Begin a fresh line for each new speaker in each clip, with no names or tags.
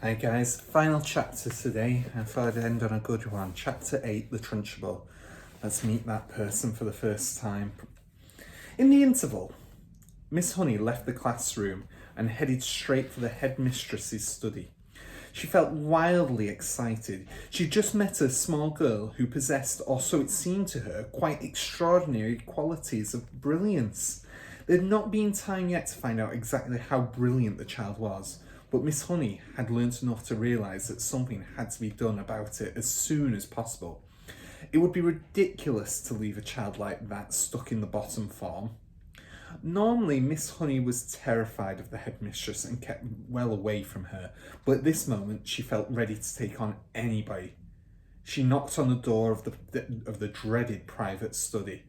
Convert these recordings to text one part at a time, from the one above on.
Hi guys, final chapter today. I thought I'd end on a good one. Chapter 8, the Trunchbull. Let's meet that person for the first time. In the interval, Miss Honey left the classroom and headed straight for the headmistress's study. She felt wildly excited. She'd just met a small girl who possessed, or so it seemed to her, quite extraordinary qualities of brilliance. There had not been time yet to find out exactly how brilliant the child was, but Miss Honey had learnt enough to realise that something had to be done about it as soon as possible. It would be ridiculous to leave a child like that stuck in the bottom form. Normally, Miss Honey was terrified of the headmistress and kept well away from her, but at this moment she felt ready to take on anybody. She knocked on the door of the dreaded private study.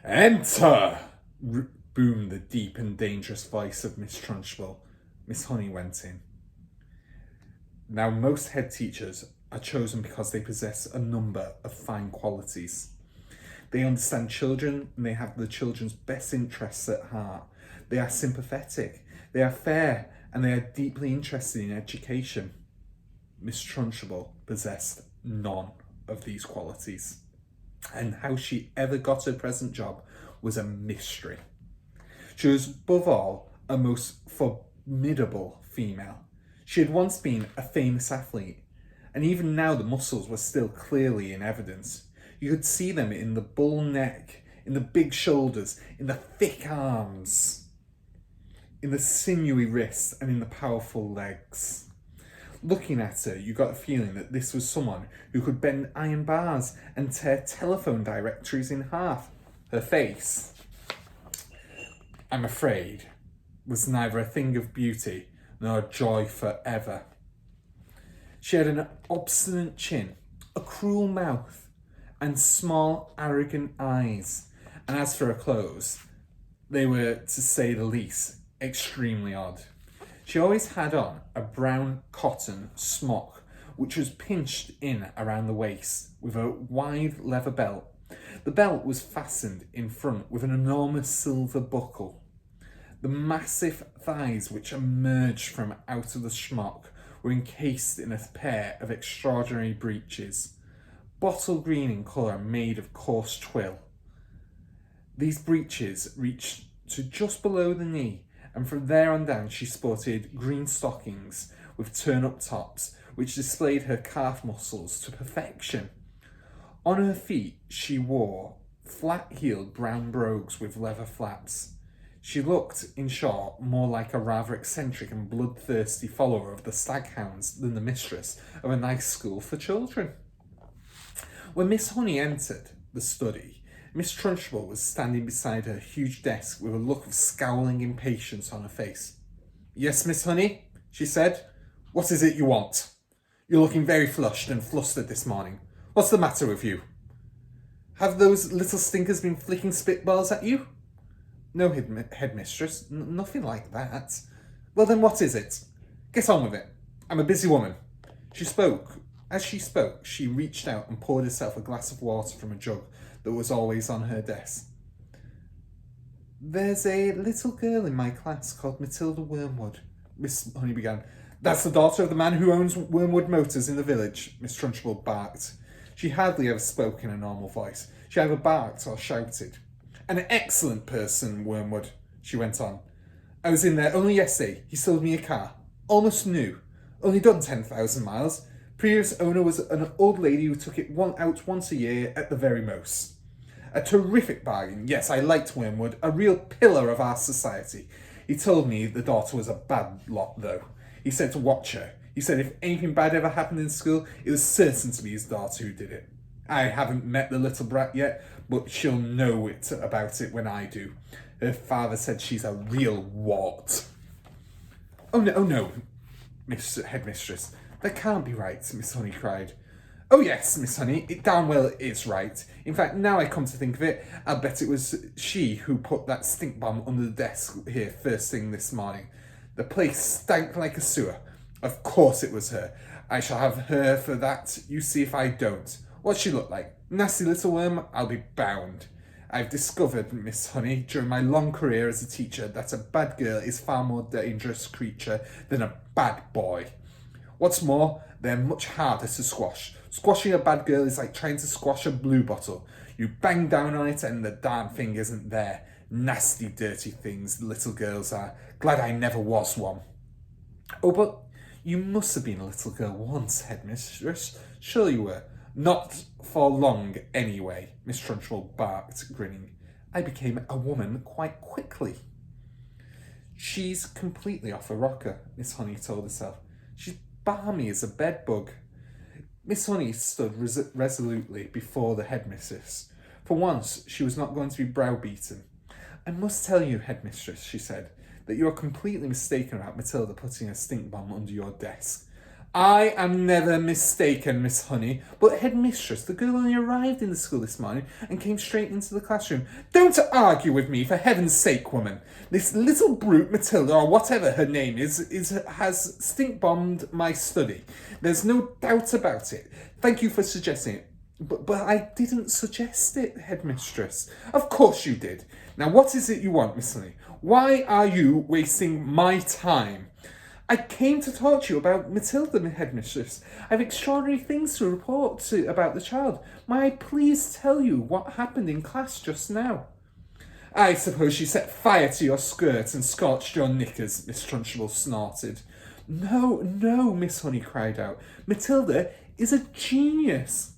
"Enter!" boomed the deep and dangerous voice of Miss Trunchbull. Miss Honey went in. Now, most head teachers are chosen because they possess a number of fine qualities. They understand children and they have the children's best interests at heart. They are sympathetic, they are fair, and they are deeply interested in education. Miss Trunchbull possessed none of these qualities, and how she ever got her present job was a mystery. She was, above all, a most formidable female. She had once been a famous athlete, and even now the muscles were still clearly in evidence. You could see them in the bull neck, in the big shoulders, in the thick arms, in the sinewy wrists, and in the powerful legs. Looking at her, you got a feeling that this was someone who could bend iron bars and tear telephone directories in half. Her face, I'm afraid, was neither a thing of beauty nor a joy forever. She had an obstinate chin, a cruel mouth, and small, arrogant eyes. And as for her clothes, they were, to say the least, extremely odd. She always had on a brown cotton smock, which was pinched in around the waist with a wide leather belt. The belt was fastened in front with an enormous silver buckle. The massive thighs which emerged from out of the smock were encased in a pair of extraordinary breeches, bottle green in colour, made of coarse twill. These breeches reached to just below the knee, and from there on down she sported green stockings with turn-up tops, which displayed her calf muscles to perfection. On her feet she wore flat-heeled brown brogues with leather flaps. She looked, in short, more like a rather eccentric and bloodthirsty follower of the staghounds than the mistress of a nice school for children. When Miss Honey entered the study, Miss Trunchbull was standing beside her huge desk with a look of scowling impatience on her face. "Yes, Miss Honey," she said. "What is it you want? You're looking very flushed and flustered this morning. What's the matter with you? Have those little stinkers been flicking spitballs at you?" "No, headmistress, nothing like that." "Well then, what is it? Get on with it. I'm a busy woman." As she spoke, she reached out and poured herself a glass of water from a jug that was always on her desk. "There's a little girl in my class called Matilda Wormwood," Miss Honey began. "That's the daughter of the man who owns Wormwood Motors in the village," Miss Trunchbull barked. She hardly ever spoke in a normal voice. She either barked or shouted. "An excellent person, Wormwood," she went on. "I was in there only yesterday. He sold me a car. Almost new. Only done 10,000 miles. Previous owner was an old lady who took it out once a year at the very most. A terrific bargain. Yes, I liked Wormwood. A real pillar of our society. He told me the daughter was a bad lot, though. He said to watch her. He said if anything bad ever happened in school, it was certain to be his daughter who did it. I haven't met the little brat yet, but she'll know about it when I do. Her father said she's a real wart." Oh no, Miss Headmistress. That can't be right," Miss Honey cried. "Oh yes, Miss Honey, it damn well is right. In fact, now I come to think of it, I'll bet it was she who put that stink bomb under the desk here first thing this morning. The place stank like a sewer. Of course it was her. I shall have her for that. You see if I don't. What's she look like? Nasty little worm, I'll be bound. I've discovered, Miss Honey, during my long career as a teacher, that a bad girl is far more dangerous creature than a bad boy. What's more, they're much harder to squash. Squashing a bad girl is like trying to squash a blue bottle. You bang down on it and the darn thing isn't there. Nasty, dirty things little girls are. Glad I never was one. Oh, but you must have been a little girl once, headmistress. Sure you were. Not for long, anyway, Miss Trunchbull barked, grinning. I became a woman quite quickly. She's completely off a rocker, Miss Honey told herself. She's balmy as a bedbug. Miss Honey stood resolutely before the headmistress. For once, she was not going to be browbeaten. I must tell you, headmistress, she said, that you are completely mistaken about Matilda putting a stink bomb under your desk. I am never mistaken, Miss Honey, but headmistress, the girl only arrived in the school this morning and came straight into the classroom. Don't argue with me, for heaven's sake, woman. This little brute Matilda, or whatever her name has stink bombed my study. There's no doubt about it. Thank you for suggesting it. But I didn't suggest it, headmistress. Of course you did. Now what is it you want, Miss Honey? Why are you wasting my time? I came to talk to you about Matilda, headmistress. I have extraordinary things to report about the child. May I please tell you what happened in class just now? I suppose she set fire to your skirt and scorched your knickers, Miss Trunchbull snorted. No, Miss Honey cried out. Matilda is a genius.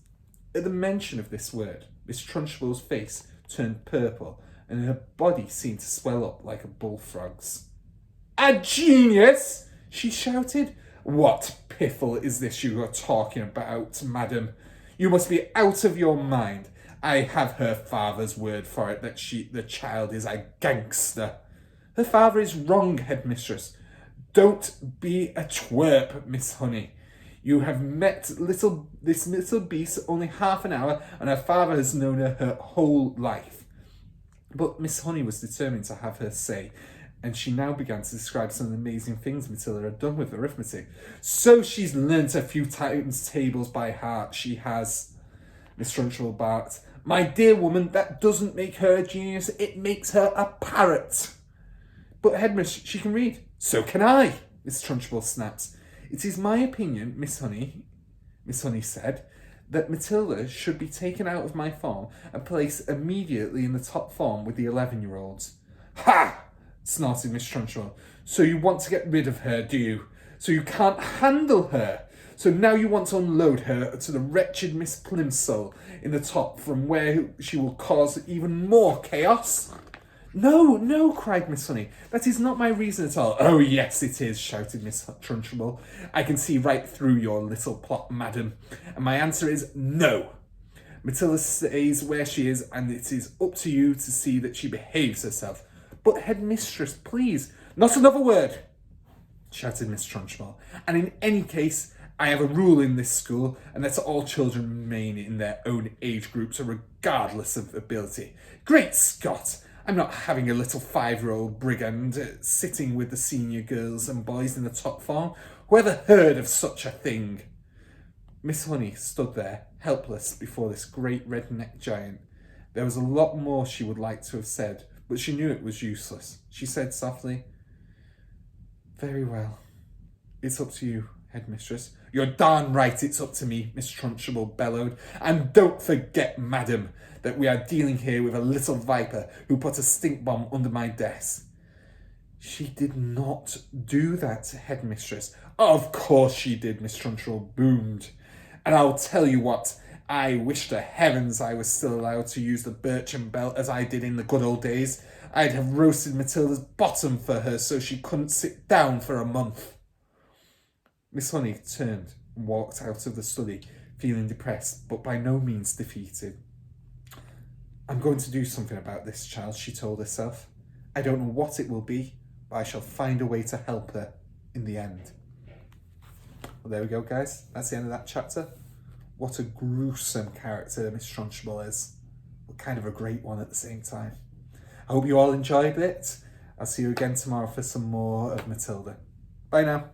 At the mention of this word, Miss Trunchbull's face turned purple and her body seemed to swell up like a bullfrog's. A genius! She shouted. What piffle is this you are talking about, madam? You must be out of your mind. I have her father's word for it that the child is a gangster. Her father is wrong, headmistress. Don't be a twerp, Miss Honey. You have met this little beast only half an hour, and her father has known her whole life. But Miss Honey was determined to have her say, and she now began to describe some of the amazing things Matilda had done with arithmetic. So she's learnt a few times tables by heart, she has, Miss Trunchbull barked. My dear woman, that doesn't make her a genius, it makes her a parrot. But headmistress, she can read. So can I, Miss Trunchbull snapped. It is my opinion, Miss Honey said, that Matilda should be taken out of my form and placed immediately in the top form with the 11-year-olds. Ha! Snorted Miss Trunchbull. So you want to get rid of her, do you? So you can't handle her? So now you want to unload her to the wretched Miss Plimsoll in the top, from where she will cause even more chaos? No, cried Miss Honey. That is not my reason at all. Oh, yes, it is, shouted Miss Trunchbull. I can see right through your little plot, madam. And my answer is no. Matilda stays where she is, and it is up to you to see that she behaves herself. But headmistress, please, not another word, shouted Miss Trunchbull. And in any case, I have a rule in this school, and that all children remain in their own age groups, regardless of ability. Great Scott! I'm not having a little 5-year-old brigand sitting with the senior girls and boys in the top form. Whoever heard of such a thing? Miss Honey stood there, helpless before this great red-necked giant. There was a lot more she would like to have said, but she knew it was useless. She said softly, Very well. It's up to you, headmistress. You're darn right it's up to me, Miss Trunchbull bellowed. And don't forget, madam, that we are dealing here with a little viper who put a stink bomb under my desk. She did not do that, headmistress. Of course she did, Miss Trunchbull boomed. And I'll tell you what, I wish to heavens I was still allowed to use the birchen belt as I did in the good old days. I'd have roasted Matilda's bottom for her so she couldn't sit down for a month. Miss Honey turned and walked out of the study, feeling depressed, but by no means defeated. I'm going to do something about this child, she told herself. I don't know what it will be, but I shall find a way to help her in the end. Well, there we go, guys. That's the end of that chapter. What a gruesome character Miss Trunchbull is, but kind of a great one at the same time. I hope you all enjoyed it. I'll see you again tomorrow for some more of Matilda. Bye now.